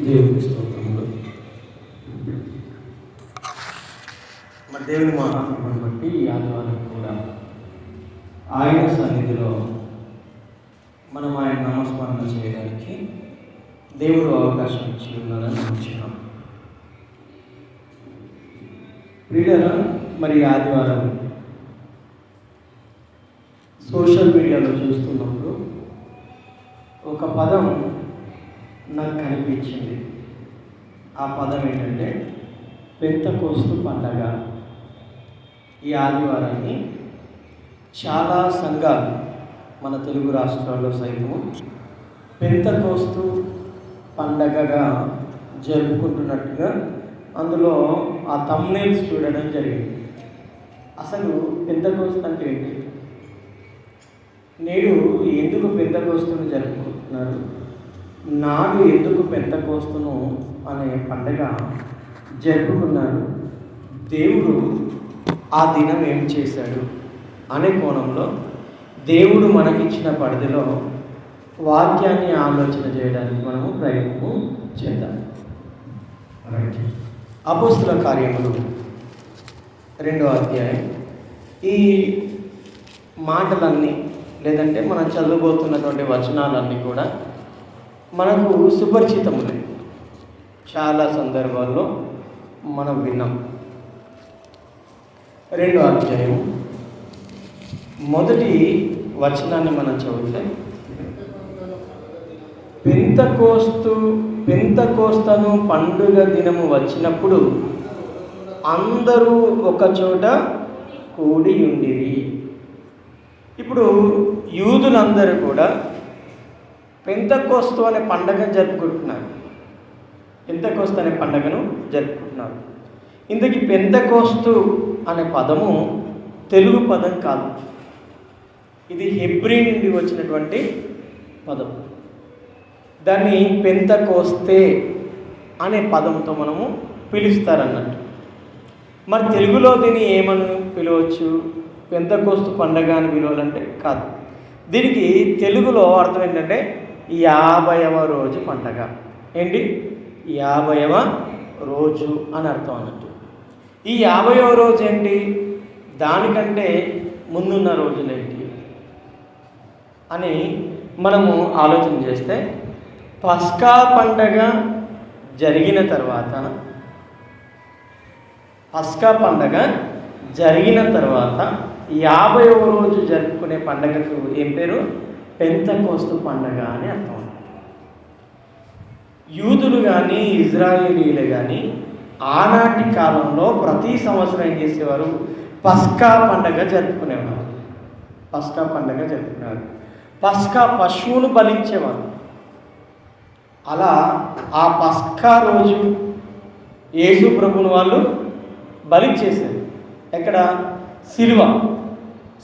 దేవునికి స్తోత్రములు. మరి దేవుని మహాత్మను బట్టి ఈ ఆదివారం కూడా ఆయన సన్నిధిలో మనం ఆయన నామస్మరణ చేయడానికి దేవుడు అవకాశం ఇచ్చి ఉన్నారని నమ్ముచున్నాం. ప్రియులారా, మరి ఆదివారం సోషల్ మీడియాలో చూస్తున్నప్పుడు ఒక పదం నాకు కనిపించింది. ఆ పదం ఏంటంటే పెంతెకోస్తు పండగ. ఈ ఆదివారాన్ని చాలా సంఘాలు మన తెలుగు రాష్ట్రాల్లో సైతము పెంతెకోస్తు పండగగా జరుపుకుంటున్నట్టుగా అందులో ఆ థంబ్నెయిల్స్ చూడడం జరిగింది. అసలు పెంతెకోస్తు అంటే ఏంటి? నేడు ఎందుకు పెంతెకోస్తును జరుపుకుంటున్నారు? నాడు ఎందుకు పెంతెకోస్తును అనే పండగ జరుపుకున్నారు? దేవుడు ఆ దినం ఏం చేశాడు అనే కోణంలో దేవుడు మనకిచ్చిన పరిధిలో వాక్యాన్ని ఆలోచన చేయడానికి మనము ప్రయత్నం చేద్దాం. అపోస్తుల కార్యములు 2వ అధ్యాయం. ఈ మాటలన్నీ లేదంటే మనం చదువుబోతున్నటువంటి వచనాలన్నీ కూడా మనకు సుపరిచితములే. చాలా సందర్భాల్లో మనం విన్నాం. 2వ అధ్యాయం మొదటి వచనాన్ని మనం చదివితే, పెంతెకోస్తును పండుగ దినము వచ్చినప్పుడు అందరూ ఒకచోట కూడి ఉండిరి. ఇప్పుడు యూదులందరూ కూడా పెంతెకోస్తు అనే పండుగను జరుపుకుంటున్నారు. పెంతెకోస్తు అనే పండుగను జరుపుకుంటున్నారు. ఇందుకు పెంతెకోస్తు అనే పదము తెలుగు పదం కాదు. ఇది హెబ్రీ నుండి వచ్చినటువంటి పదం. దాన్ని పెంతెకోస్తే అనే పదంతో మనము పిలుస్తారన్నట్టు. మరి తెలుగులో దీన్ని ఏమని పిలవచ్చు? పెంతెకోస్తు పండగ అని పిలవాలంటే కాదు. దీనికి తెలుగులో అర్థం ఏంటంటే 50వ రోజు పండగ. ఏంటి? 50వ రోజు అని అర్థం అన్నట్టు. ఈ 50వ రోజు ఏంటి? దానికంటే ముందున్న రోజులేంటి అని మనము ఆలోచన చేస్తే, పస్కా పండగ జరిగిన తర్వాత 50వ రోజు జరుపుకునే పండగకు ఏం పేరు? పెంతెకోస్తు పండగ అని అర్థం. యూదులు కానీ ఇజ్రాయేలీలు కానీ ఆనాటి కాలంలో ప్రతి సంవత్సరం ఏం చేసేవారు? పస్కా పండగ జరుపుకునేవారు. పస్కా పశువును బలించేవారు. అలా ఆ పస్కా రోజు యేసు ప్రభువును వాళ్ళు బలిచ్చేశారు. ఎక్కడ?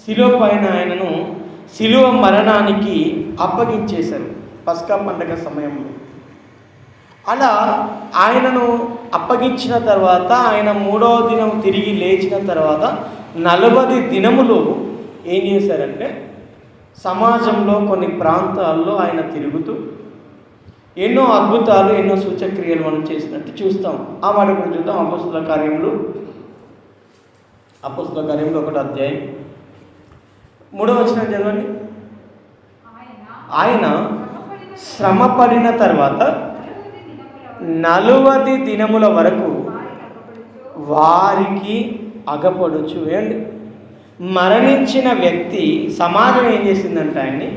శిలువ పైన ఆయనను శిలువ మరణానికి అప్పగించేశారు పస్కా పండగ సమయంలో. అలా ఆయనను అప్పగించిన తర్వాత ఆయన 3వ దినం తిరిగి లేచిన తర్వాత 40 దినములు ఏం చేశారంటే సమాజంలో కొన్ని ప్రాంతాల్లో ఆయన తిరుగుతూ ఎన్నో అద్భుతాలు, ఎన్నో సూచక్రియలు మనం చేసినట్టు చూస్తాం. ఆ మాట కూడా చూద్దాం. అపోస్తుల కార్యములు 1వ అధ్యాయం 3వ వచనం చదవండి. ఆయన శ్రమపడిన తర్వాత 40 దినముల వరకు వారికి అగపడుచు. ఏంటి? మరణించిన వ్యక్తి సమాజం ఏం చేసిందంటే ఆయన్ని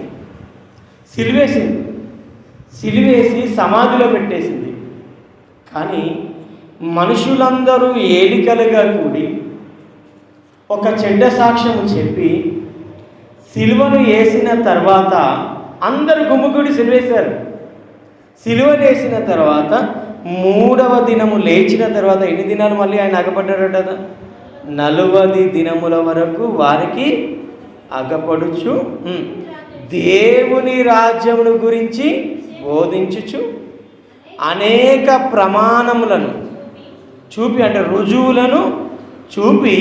సిలువేసి సమాధిలో పెట్టేసింది. కానీ మనుషులందరూ ఏలికలుగా కూడి ఒక చెడ్డ సాక్ష్యము చెప్పి సిలువను వేసిన తర్వాత అందరూ గుమ్ముగూడి సిలువేశారు. సిలువను వేసిన తర్వాత 3వ దినము లేచిన తర్వాత ఎన్ని దినాలు మళ్ళీ ఆయన అగపడ్డాడట? 40 దినముల వరకు వారికి అగపడుచు దేవుని రాజ్యమును గురించి బోధించుచు అనేక ప్రమాణములను చూపి, అంటే రుజువులను చూపి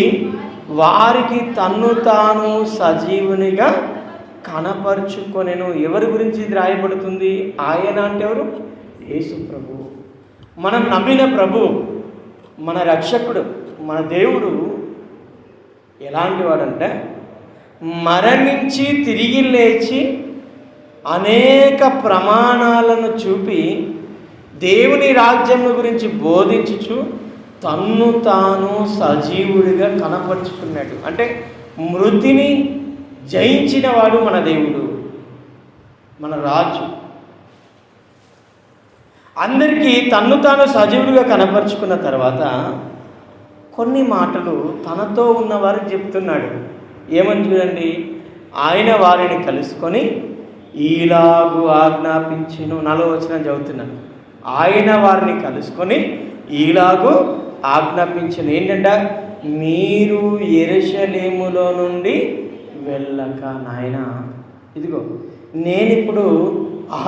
వారికి తన్ను తాను సజీవునిగా కనపరుచుకొనెను. ఎవరి గురించి ఇది రాయబడుతుంది? ఆయన అంటే ఎవరు? యేసు ప్రభు, మనం నమ్మిన ప్రభు, మన రక్షకుడు, మన దేవుడు ఎలాంటి వాడంటే మరణించి తిరిగి లేచి అనేక ప్రమాణాలను చూపి దేవుని రాజ్యం గురించి బోధించుచు తన్ను తాను సజీవుడిగా కనపరుచుకున్నాడు. అంటే మృతిని జయించిన వాడు మన దేవుడు, మన రాజు. అందరికీ తన్ను తాను సజీవుడిగా కనపరుచుకున్న తర్వాత కొన్ని మాటలు తనతో ఉన్నవారికి చెప్తున్నాడు. ఏమని చూడండి, ఆయన వారిని కలుసుకొని ఈలాగు ఆజ్ఞాపించెను. 4వ వచనం చదువుతున్నాను. ఆయన వారిని కలుసుకొని ఈలాగు ఆజ్ఞాపించెను. ఏంటంటే మీరు యెరూషలేములో నుండి వెళ్ళక, నాయన ఇదిగో నేనిప్పుడు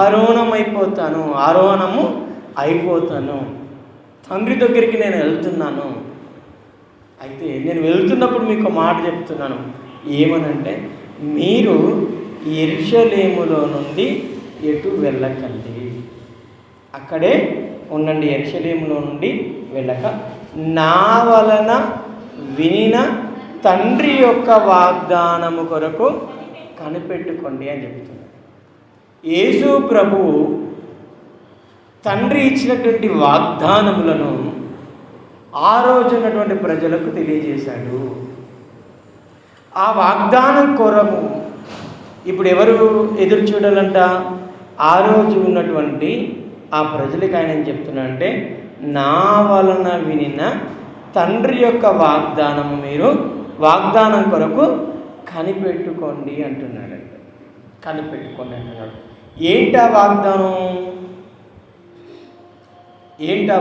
ఆరోహణము అయిపోతాను, తండ్రి దగ్గరికి నేను వెళ్తున్నాను. అయితే నేను వెళ్తున్నప్పుడు మీకు మాట చెప్తున్నాను. ఏమనంటే మీరు యెరూషలేములో నుండి ఎటు వెళ్ళకండి, అక్కడే ఉండండి. యెరూషలేములో నుండి వెళ్ళక నా వలన వినిన తండ్రి యొక్క వాగ్దానము కొరకు కనిపెట్టుకోండి అని చెప్తున్నాడు. యేసు ప్రభువు తండ్రి ఇచ్చినటువంటి వాగ్దానములను ఆ రోజు ఉన్నటువంటి ప్రజలకు తెలియజేశాడు. ఆ వాగ్దానం కొరకు ఇప్పుడు ఎవరు ఎదురు చూడాలంట? ఆ రోజు ఉన్నటువంటి ఆ ప్రజలకు ఆయన ఏం చెప్తున్నాడంటే నా వలన వినిన తండ్రి యొక్క వాగ్దానము మీరు వాగ్దానం కొరకు కనిపెట్టుకోండి అంటున్నాడంట. కనిపెట్టుకోండి అంటున్నాడు. ఏంటా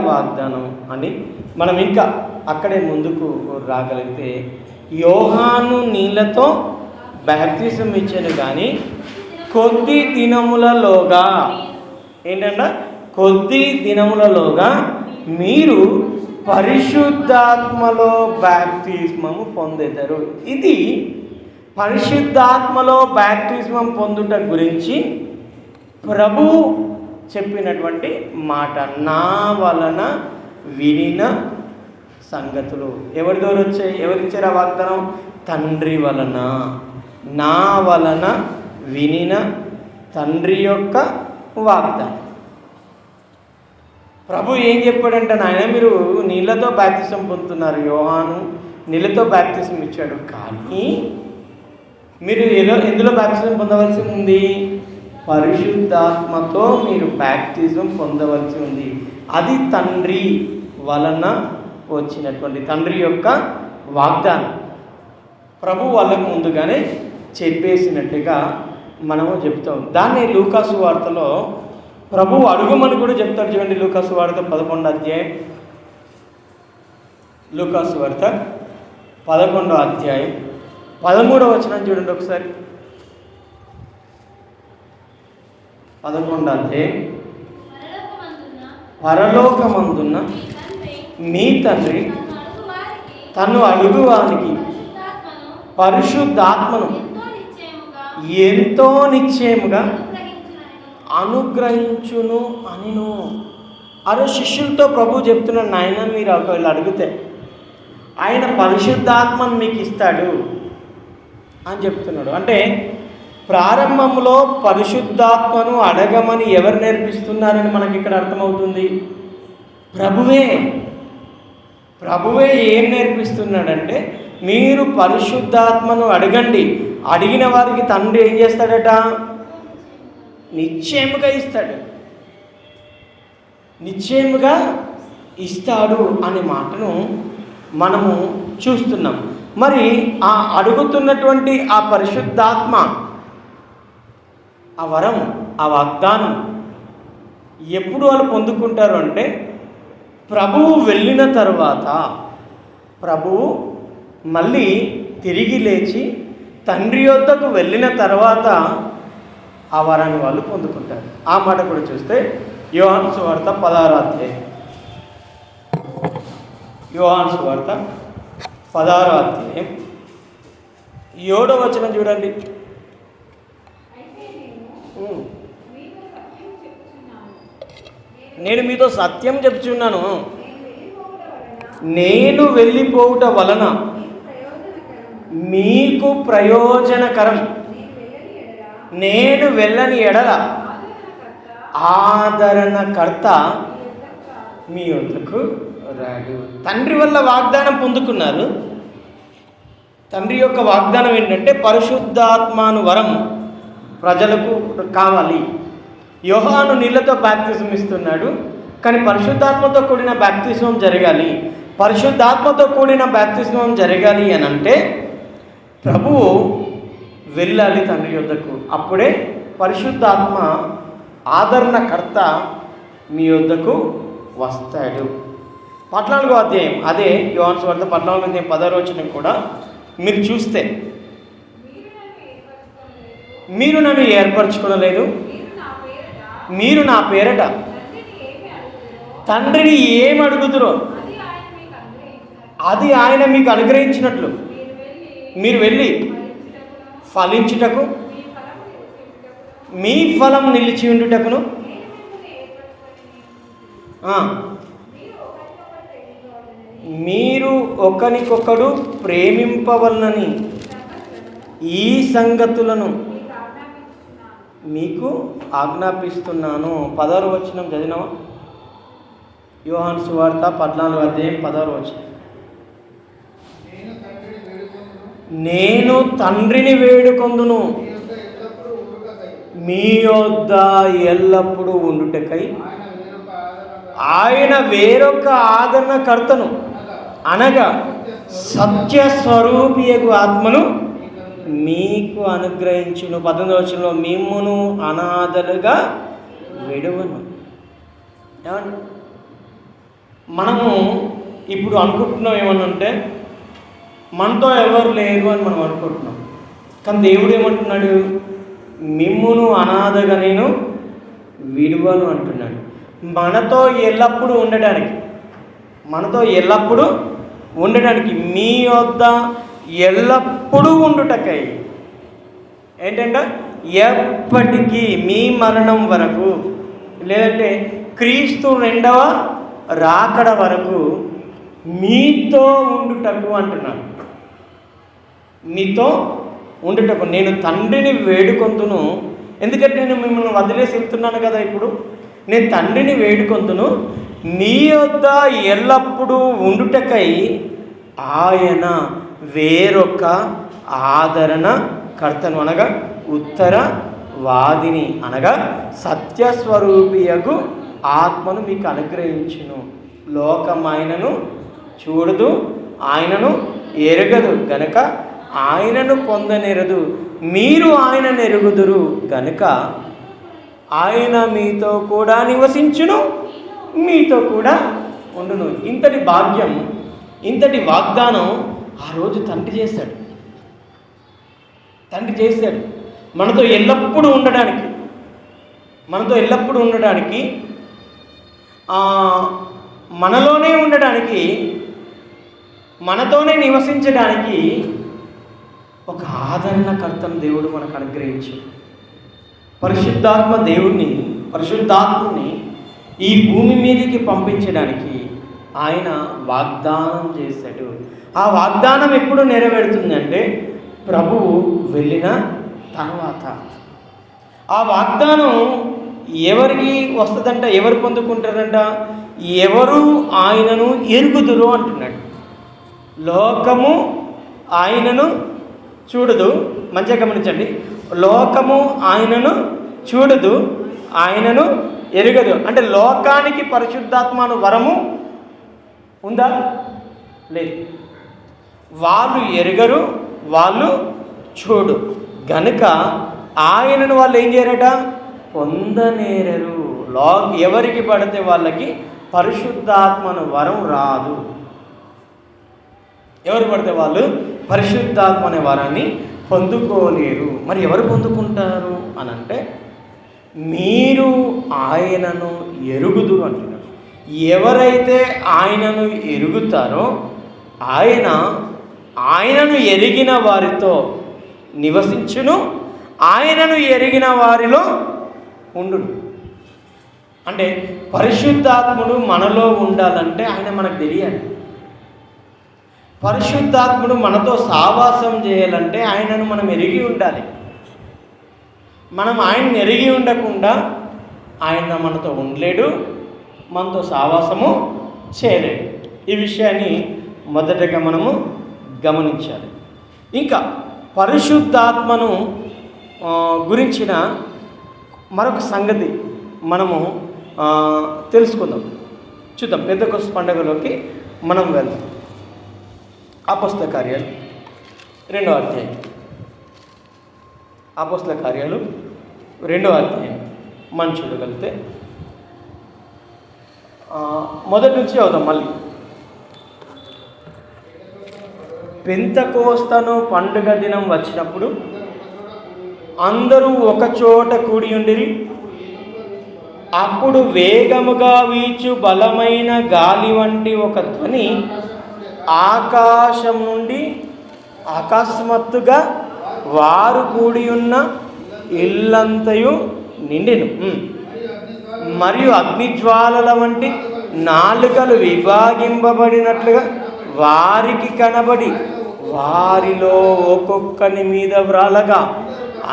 వాగ్దానం అని మనం ఇంకా అక్కడే ముందుకు రాగలిగితే, యోహాను నీళ్ళతో బాప్తిసం ఇచ్చాను కానీ కొద్ది దినములలోగా మీరు పరిశుద్ధాత్మలో బాప్తిస్మము పొందెదరు. ఇది పరిశుద్ధాత్మలో బాప్తిస్మం పొందుట గురించి ప్రభు చెప్పినటువంటి మాట. నా వలన వినిన సంగతులు ఎవరి ద్వారా వచ్చాయి? ఎవరిచ్చారు ఆ వాగ్దానం? తండ్రి వలన. నా వలన వినిన తండ్రి యొక్క వాగ్దానం. ప్రభు ఏం చెప్పాడంటే, నాయన మీరు నీళ్ళతో బాప్తిసం పొందుతున్నారు, యోహాను నీళ్ళతో బాప్తిసం ఇచ్చాడు, కానీ మీరు ఎందులో బాప్తిసం పొందవలసి ఉంది? పరిశుద్ధాత్మతో మీరు బాప్తిజం పొందవలసి ఉంది. అది తండ్రి వలన వచ్చినటువంటి తండ్రి యొక్క వాగ్దానం. ప్రభు వాళ్ళకు ముందుగానే చెప్పేసినట్టుగా మనము చెప్తాం. దాన్ని లూకాసు వార్తలో ప్రభు అడుగుమని కూడా చెప్తారు. చూడండి, లూకాసు వార్త 11వ అధ్యాయం. లూకాసు వార్త 11వ అధ్యాయం 13వ వచనం చూడండి ఒకసారి. 11వ అధ్యాయం. పరలోకమందున్న మీ తండ్రి తను అడుగువానికి పరిశుద్ధాత్మను ఎంతో నిశ్చయముగా అనుగ్రహించును అనిను. అరే శిష్యులతో ప్రభు చెప్తున్నాడు, నాయన మీరు ఒకవేళ అడిగితే ఆయన పరిశుద్ధాత్మను మీకు ఇస్తాడు అని చెప్తున్నాడు. అంటే ప్రారంభంలో పరిశుద్ధాత్మను అడగమని ఎవరు నేర్పిస్తున్నారని మనకి ఇక్కడ అర్థమవుతుంది. ప్రభువే ఏం నేర్పిస్తున్నాడంటే, మీరు పరిశుద్ధాత్మను అడగండి, అడిగిన వారికి తండ్రి ఏం చేస్తాడట? నిశ్చయముగా ఇస్తాడు, నిశ్చయముగా ఇస్తాడు అనే మాటను మనము చూస్తున్నాం. మరి ఆ అడుగుతున్నటువంటి ఆ పరిశుద్ధాత్మ, ఆ వరం, ఆ వాగ్దానం ఎప్పుడు వాళ్ళు పొందుకుంటారు అంటే, ప్రభువు వెళ్ళిన తర్వాత, ప్రభువు మళ్ళీ తిరిగి లేచి తండ్రి యొద్దకు వెళ్ళిన తర్వాత ఆ వరాన్ని వాళ్ళు పొందుకుంటారు. ఆ మాట కూడా చూస్తే యోహాను సువార్త 16వ అధ్యాయం. యోహాను సువార్త 16వ అధ్యాయం 7వ వచనం చూడండి. నేను మీతో సత్యం చెప్తున్నాను, నేను వెళ్ళిపోవుట వలన మీకు ప్రయోజనకరం. నేను వెళ్ళని ఎడల ఆదరణకర్త మీ వద్దకు రాడు. తండ్రి వల్ల వాగ్దానం పొందుకున్నారు. తండ్రి యొక్క వాగ్దానం ఏంటంటే పరిశుద్ధాత్మను వరం ప్రజలకు కావాలి. యోహాను నీళ్లతో బాప్తిజం ఇస్తున్నాడు, కానీ పరిశుద్ధాత్మతో కూడిన బాప్తిజం జరగాలి. పరిశుద్ధాత్మతో కూడిన బాప్తిజం జరగాలి అని అంటే ప్రభువు వెళ్ళాలి తండ్రి యొద్దకు. అప్పుడే పరిశుద్ధాత్మ ఆదరణకర్త మీ యొద్దకు వస్తాడు. 14వ అధ్యాయం, అదే యోహాను సువార్త 14వ అధ్యాయం 10వ వచనం కూడా మీరు చూస్తే, మీరు నన్ను ఏర్పరచుకోలేదు, మీరు నా పేరట తండ్రిని ఏమి అడుగుదురో అది ఆయన మీకు అనుగ్రహించినట్లు మీరు వెళ్ళి ఫలించుటకు, మీ ఫలం నిలిచి ఉండుటకును, మీరు ఒకరికొకడు ప్రేమింపవలనని ఈ సంగతులను మీకు ఆజ్ఞాపిస్తున్నాను. 10వ వచనం చదివినావా? యోహాను సువార్త 14వ అధ్యాయం 10వ వచనం. నేను తండ్రిని వేడుకొందును మీ యొద్ద ఎల్లప్పుడూ ఉండుటకై ఆయన వేరొక ఆదరణకర్తను అనగా సత్యస్వరూపియగు ఆత్మను మీకు అనుగ్రహించును. 19వ వచనంలో మిమ్మును అనాథలుగా విడువను. ఏమండి, మనము ఇప్పుడు అనుకుంటున్నాం ఏమనంటే మనతో ఎవరు లేరు అని మనం అనుకుంటున్నాం. కానీ దేవుడు ఏమంటున్నాడు? మిమ్మును అనాథగా నేను విడువను అంటున్నాడు. మనతో ఎల్లప్పుడూ ఉండడానికి మీ వద్ద ఎల్లప్పుడూ ఉండుటకై ఏంటంటే ఎప్పటికీ మీ మరణం వరకు, లేదంటే క్రీస్తు 2వ రాకడ వరకు మీతో ఉండుటకు అంటున్నాడు. మీతో ఉండుటకు నేను తండ్రిని వేడుకొందును. ఎందుకంటే నేను మిమ్మల్ని వదిలేసి వెళ్తున్నాను కదా, ఇప్పుడు నేను తండ్రిని వేడుకొందును నీ వద్ద ఎల్లప్పుడూ ఉండుటకై ఆయన వేరొక ఆదరణ కర్తను అనగా ఉత్తరవాదిని అనగా సత్యస్వరూపియగు ఆత్మను మీకు అనుగ్రహించును. లోకం ఆయనను చూడదు, ఆయనను ఎరగదు గనుక ఆయనను పొందనేరదు. మీరు ఆయనను ఎరుగుదురు గనుక ఆయన మీతో కూడా నివసించును, మీతో కూడా ఉండును. ఇంతటి భాగ్యం, ఇంతటి వాగ్దానం ఆ రోజు తండ్రి చేశాడు. మనతో ఎల్లప్పుడూ ఉండడానికి మనలోనే ఉండడానికి, మనతోనే నివసించడానికి ఒక ఆదరణకర్తను దేవుడు మనకు అనుగ్రహించాడు. పరిశుద్ధాత్మని ఈ భూమి మీదకి పంపించడానికి ఆయన వాగ్దానం చేశాడు. ఆ వాగ్దానం ఎప్పుడు నెరవేరుతుందంటే ప్రభువు వెళ్ళిన తర్వాత. ఆ వాగ్దానం ఎవరికి వస్తుందంట, ఎవరు పొందుకుంటారంట? ఎవరు ఆయనను ఎరుగుదురు అంటున్నాడు. లోకము ఆయనను చూడదు. మంచిగా గమనించండి, లోకము ఆయనను చూడదు, ఆయనను ఎరగదు. అంటే లోకానికి పరిశుద్ధాత్మను వరము ఉందా? లేదు. వాళ్ళు ఎరగరు, వాళ్ళు చూడు గనుక ఆయనను వాళ్ళు ఏం చేయరట? పొందనేరరు. ఎవరికి పడితే వాళ్ళకి పరిశుద్ధాత్మను వరం రాదు. ఎవరు పడితే వాళ్ళు పరిశుద్ధాత్మ అనే వరాన్ని పొందుకోలేరు. మరి ఎవరు పొందుకుంటారు అని అంటే మీరు ఆయనను ఎరుగుదురు అంటున్నారు. ఎవరైతే ఆయనను ఎరుగుతారో ఆయనను ఎరిగిన వారితో నివసించును, ఆయనను ఎరిగిన వారిలో ఉండును. అంటే పరిశుద్ధాత్ముడు మనలో ఉండాలంటే ఆయన మనకు తెలియాలి. పరిశుద్ధాత్ముడు మనతో సావాసం చేయాలంటే ఆయనను మనం ఎరిగి ఉండాలి. మనం ఆయన్ని ఎరిగి ఉండకుండా ఆయన మనతో ఉండలేడు, మనతో సావాసము చేయలేడు. ఈ విషయాన్ని మొదటగా మనము గమనించాలి. ఇంకా పరిశుద్ధాత్మను గురించిన మరొక సంగతి మనము తెలుసుకుందాం. చూద్దాం. పెంతెకొస్తు పండుగలోకి మనం వెళ్దాం. అపోస్తల కార్యాలు 2వ అధ్యాయం. అపోస్తల కార్యాలు 2వ అధ్యాయం మనం చూడగలిగితే మొదటి నుంచి అవుదాం. మళ్ళీ పెంతెకొస్తు పండుగ దినం వచ్చినప్పుడు అందరూ ఒకచోట కూడి ఉండిరి. అప్పుడు వేగముగా వీచు బలమైన గాలి వంటి ఒక ధ్వని ఆకాశం నుండి అకస్మాత్తుగా వారు కూడి ఉన్న ఇల్లంతయు నిండెను. మరియు అగ్నిజ్వాలల వంటి నాలుకలు విభాగింపబడినట్లుగా వారికి కనబడి వారిలో ఒక్కొక్కని మీద వ్రాలగా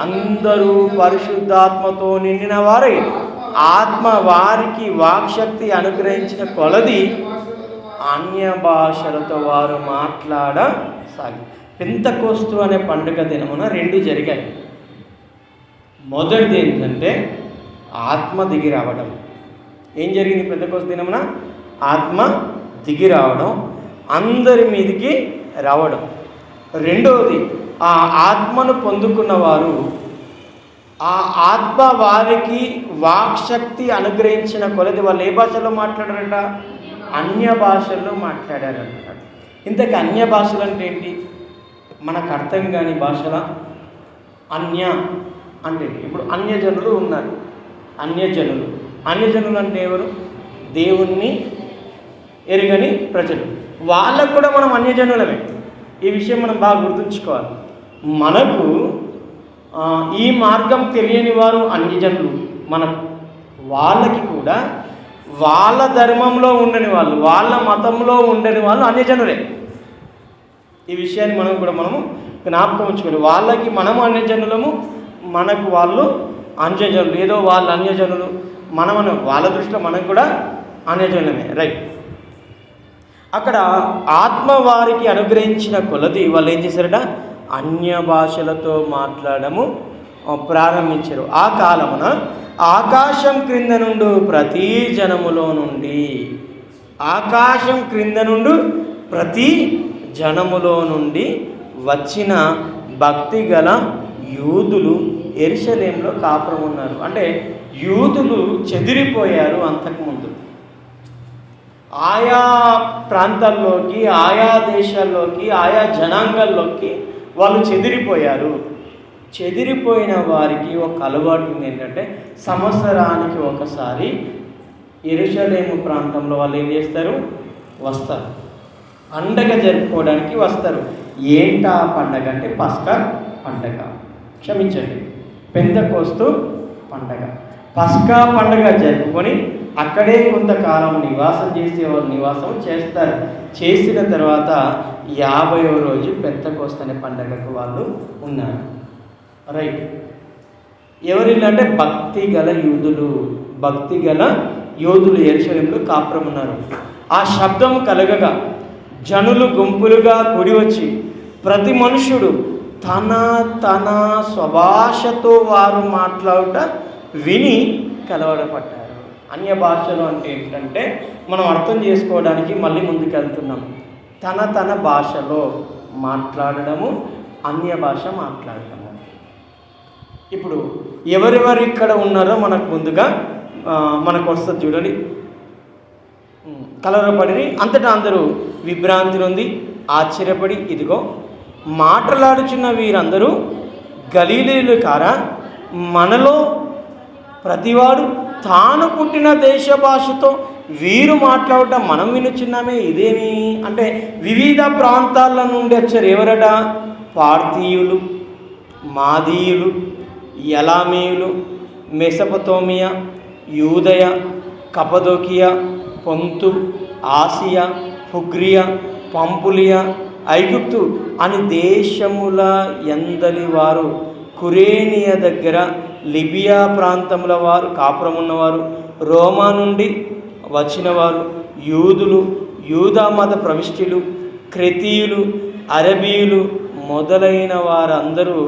అందరూ పరిశుద్ధాత్మతో నిండిన వారై ఆత్మ వారికి వాక్శక్తి అనుగ్రహించిన కొలది అన్య భాషలతో వారు మాట్లాడసాగి. పెంతెకొస్తు అనే పండుగ దినమున 2 జరిగాయి. మొదటిది ఏంటంటే ఆత్మ దిగి రావడం. ఏం జరిగింది? పెంతెకొస్తు దినమున ఆత్మ దిగి రావడం, అందరి మీదికి రావడం. రెండవది ఆ ఆత్మను పొందుకున్న వారు ఆ ఆత్మ వారికి వాక్శక్తి అనుగ్రహించిన కొలది వాళ్ళు ఏ భాషలో మాట్లాడారట? అన్య భాషల్లో మాట్లాడారంట. ఇంతకు అన్య భాషలు అంటే ఏంటి? మనకు అర్థం కాని భాషల అన్య అంటే ఇప్పుడు అన్యజనులు ఉన్నారు. అన్యజనులు అంటే ఎవరు? దేవుణ్ణి ఎరుగని ప్రజలు. వాళ్ళకు కూడా మనం అన్యజనులమే. ఈ విషయం మనం బాగా గుర్తుంచుకోవాలి. మనకు ఈ మార్గం తెలియని వారు అన్యజనులు. వాళ్ళకి కూడా వాళ్ళ ధర్మంలో ఉండని వాళ్ళు, వాళ్ళ మతంలో ఉండని వాళ్ళు అన్యజనులే. ఈ విషయాన్ని మనము జ్ఞాపకం ఉంచుకోవాలి. వాళ్ళకి మనము అన్యజనులము, మనకు వాళ్ళు అన్యజనులు. ఏదో వాళ్ళు అన్యజనులు, మనమను వాళ్ళ దృష్టిలో మనం కూడా అన్యజనులమే. రైట్. అక్కడ ఆత్మ వారికి అనుగ్రహించిన కొలది వాళ్ళు ఏం చేశారట? అన్య భాషలతో మాట్లాడము ప్రారంభించారు. ఆ కాలమున ఆకాశం క్రింద నుండి ప్రతి జనములో నుండి వచ్చిన భక్తి గల యూదులు యెరూషలేములో కాపురం ఉన్నారు. అంటే యూదులు చెదిరిపోయారు. అంతకుముందు ఆయా ప్రాంతాల్లోకి, ఆయా దేశాల్లోకి, ఆయా జనాంగాల్లోకి వాళ్ళు చెదిరిపోయారు. చెదిరిపోయిన వారికి ఒక అలవాటు ఉంది. ఏంటంటే సంవత్సరానికి ఒకసారి యెరూషలేము ప్రాంతంలో వాళ్ళు ఏం చేస్తారు? వస్తారు. పండగ జరుపుకోవడానికి వస్తారు. ఏంటా పండగ అంటే పస్కా పండగ, క్షమించండి, పెంతెకొస్తు పండగ. పస్కా పండగ జరుపుకొని అక్కడే కొంతకాలం నివాసం చేసేవాళ్ళు నివాసం చేస్తారు. చేసిన తర్వాత 50వ రోజు పెంతెకొస్తు అనే పండగకు వాళ్ళు ఉన్నారు. రైట్. ఎవరిల్లు అంటే భక్తి గల యూదులు యెరూషలేములో కాపురం ఉన్నారు. ఆ శబ్దం కలగగా జనులు గుంపులుగా కూడి వచ్చి ప్రతి మనుషుడు తన స్వభాషతో వారు మాట్లాడుట విని కలవరపడ్డారు. అన్య భాషలు అంటే ఏంటంటే మనం అర్థం చేసుకోవడానికి మళ్ళీ ముందుకు వెళ్తున్నాం. తన భాషలో మాట్లాడడము, అన్య భాష మాట్లాడటము. ఇప్పుడు ఎవరెవరు ఇక్కడ ఉన్నారో మనకు ముందుగా మనకు వస్తుంది చూడండి. కలవరపడి అంతటా అందరూ విభ్రాంతి నొంది ఆశ్చర్యపడి, ఇదిగో మాట్లాడుచున్న వీరందరూ గలీలీయులు కారా? మనలో ప్రతివాడు తాను పుట్టిన దేశ భాషతో వీరు మాట్లాడటం మనం వినుచున్నామే, ఇదేమి అంటే వివిధ ప్రాంతాల నుండి వచ్చారు. ఎవరట? పార్థీయులు, మాదీయులు, యలామీయులు, మెసొపొతేమియా, యూదయ, కపదోకియా, పొంతు, ఆసియా, ఫుగ్రియా, పంపులియా, ఐగుప్తు అని దేశముల ఎందలి వారు, కురేనియా దగ్గర లిబియా ప్రాంతముల వారు, కాపురమున్నవారు, రోమా నుండి వచ్చినవారు, యూదులు, యూదా మత ప్రవిష్టులు, క్రెతీయులు, అరబీయులు మొదలైన వారందరూ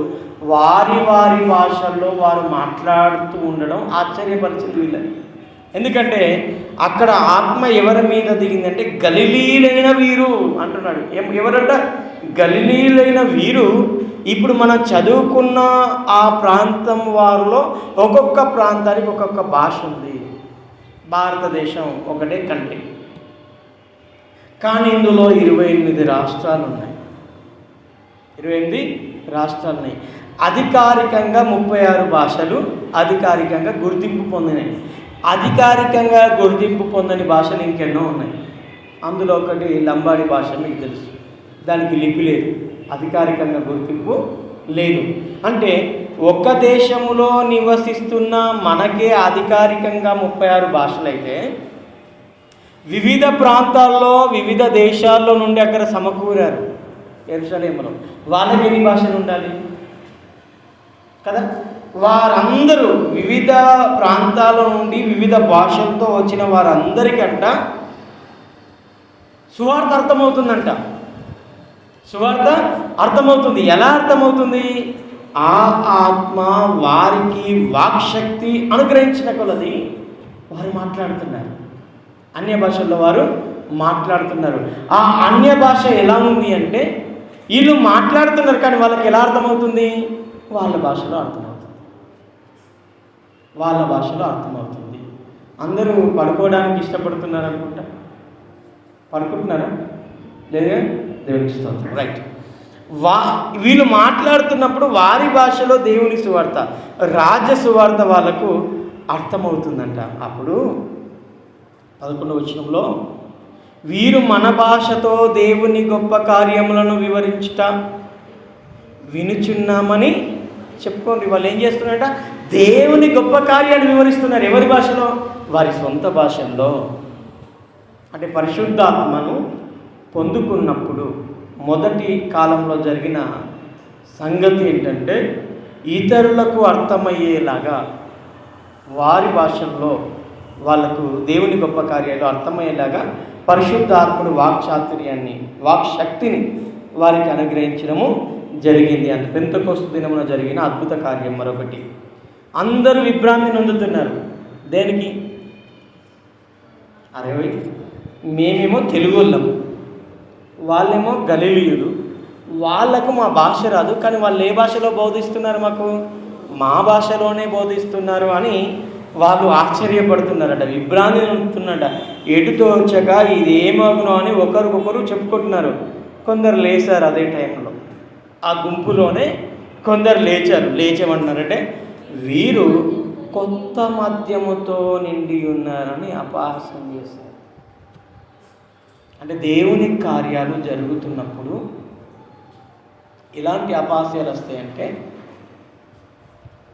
వారి వారి భాషల్లో వారు మాట్లాడుతూ ఉండడం ఆశ్చర్యపరిచింది వీళ్ళని. ఎందుకంటే అక్కడ ఆత్మ ఎవరి మీద దిగిందంటే గలిలీలైన వీరు అంటున్నాడు. ఎవరంట? గలిలీలైన వీరు. ఇప్పుడు మనం చదువుకున్న ఆ ప్రాంతం వారిలో ఒక్కొక్క ప్రాంతానికి ఒక్కొక్క భాష ఉంది. భారతదేశం ఒకటే కంట్రీ, కానీ ఇందులో 28 రాష్ట్రాలు ఉన్నాయి. 28 రాష్ట్రాలు ఉన్నాయి. అధికారికంగా 36 భాషలు అధికారికంగా గుర్తింపు పొందినాయి. అధికారికంగా గుర్తింపు పొందని భాషలు ఇంకెన్నో ఉన్నాయి. అందులో ఒకటి లంబాడి భాష, మీకు తెలుసు. దానికి లిపి లేదు, అధికారికంగా గుర్తింపు లేదు. అంటే ఒక్క దేశంలో నివసిస్తున్న మనకే అధికారికంగా 36 భాషలైతే వివిధ ప్రాంతాల్లో వివిధ దేశాల్లో నుండి అక్కడ సమకూరారు యెరూషలేములో. వాళ్ళకి ఎన్ని భాషలు ఉండాలి కదా? వారందరూ వివిధ ప్రాంతాల నుండి వివిధ భాషలతో వచ్చిన వారందరికంట సువార్త అర్థమవుతుందంట. సువార్త అర్థమవుతుంది. ఎలా అర్థమవుతుంది? ఆ ఆత్మ వారికి వాక్శక్తి అనుగ్రహించిన కొలది వారు మాట్లాడుతున్నారు. అన్య భాషల్లో వారు మాట్లాడుతున్నారు. ఆ అన్య భాష ఎలా ఉంది అంటే వీళ్ళు మాట్లాడుతున్నారు, కానీ వాళ్ళకి ఎలా అర్థమవుతుంది? వాళ్ళ భాషలో అర్థమవుతుంది. వాళ్ళ భాషలో అర్థమవుతుంది. అందరూ పడుకోవడానికి ఇష్టపడుతున్నారు అనుకుంటా. పడుకుంటున్నారా? లేదా? దేవునికి స్తోత్రం. రైట్. వీళ్ళు మాట్లాడుతున్నప్పుడు వారి భాషలో దేవుని సువార్త, రాజ్య సువార్త వాళ్ళకు అర్థమవుతుందంట. అప్పుడు 11వ వచనంలో వీరు మన భాషతో దేవుని గొప్ప కార్యములను వివరించుట వినుచున్నామని చెప్పుకోండి. వాళ్ళు ఏం చేస్తున్నారంట? దేవుని గొప్ప కార్యాలు వివరిస్తున్నారు. ఎవరి భాషలో? వారి సొంత భాషల్లో. అంటే పరిశుద్ధాత్మను పొందుకున్నప్పుడు మొదటి కాలంలో జరిగిన సంగతి ఏంటంటే ఇతరులకు అర్థమయ్యేలాగా వారి భాషల్లో వాళ్ళకు దేవుని గొప్ప కార్యాలు అర్థమయ్యేలాగా పరిశుద్ధాత్ముడు వాక్చాతుర్యాన్ని, వాక్శక్తిని వారికి అనుగ్రహించడము జరిగింది. అంటే పెంతెకోస్తు దినమున జరిగిన అద్భుత కార్యం మరొకటి. అందరూ విభ్రాంతి నొందుతున్నారు. దేనికి? అరే మేమేమో తెలుగు వాళ్ళము, వాళ్ళేమో గలిలీయులు, వాళ్ళకు మా భాష రాదు, కానీ వాళ్ళు ఏ భాషలో బోధిస్తున్నారు? మాకు మా భాషలోనే బోధిస్తున్నారు అని వాళ్ళు ఆశ్చర్యపడుతున్నారట, విభ్రాంతి నొందుతున్నారట. ఎటుతో వచ్చాక ఇది ఏమగునో అని ఒకరికొకరు చెప్పుకుంటున్నారు. కొందరు లేచారు అదే టైంలో, ఆ గుంపులోనే కొందరు లేచారు. లేచేమన్నారంటే వీరు కొత్త మద్యముతో నిండి ఉన్నారని అపహాస్యం చేశారు. అంటే దేవుని కార్యాలు జరుగుతున్నప్పుడు ఇలాంటి అపహాస్యాలు వస్తాయంటే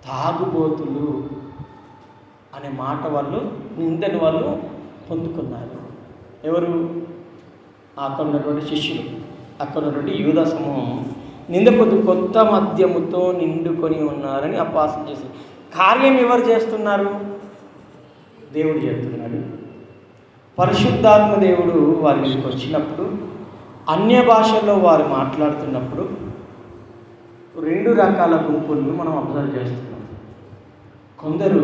తాగుబోతులు అనే మాట వాళ్ళు, నిందని వాళ్ళు పొందుకున్నారు. ఎవరు? అక్కడ ఉన్నటువంటి శిష్యులు, అక్కడ ఉన్నటువంటి యూదా సమూహం నిందపొద్దు కొత్త మద్యముతో నిండుకొని ఉన్నారని అపహాస్యం చేశారు. కార్యం ఎవరు చేస్తున్నారు? దేవుడు చేస్తున్నాడు. పరిశుద్ధాత్మ దేవుడు వారి మీదకి వచ్చినప్పుడు, అన్య భాషల్లో వారు మాట్లాడుతున్నప్పుడు 2 రకాల గుంపులను మనం అబ్జర్వ్ చేస్తున్నాం. కొందరు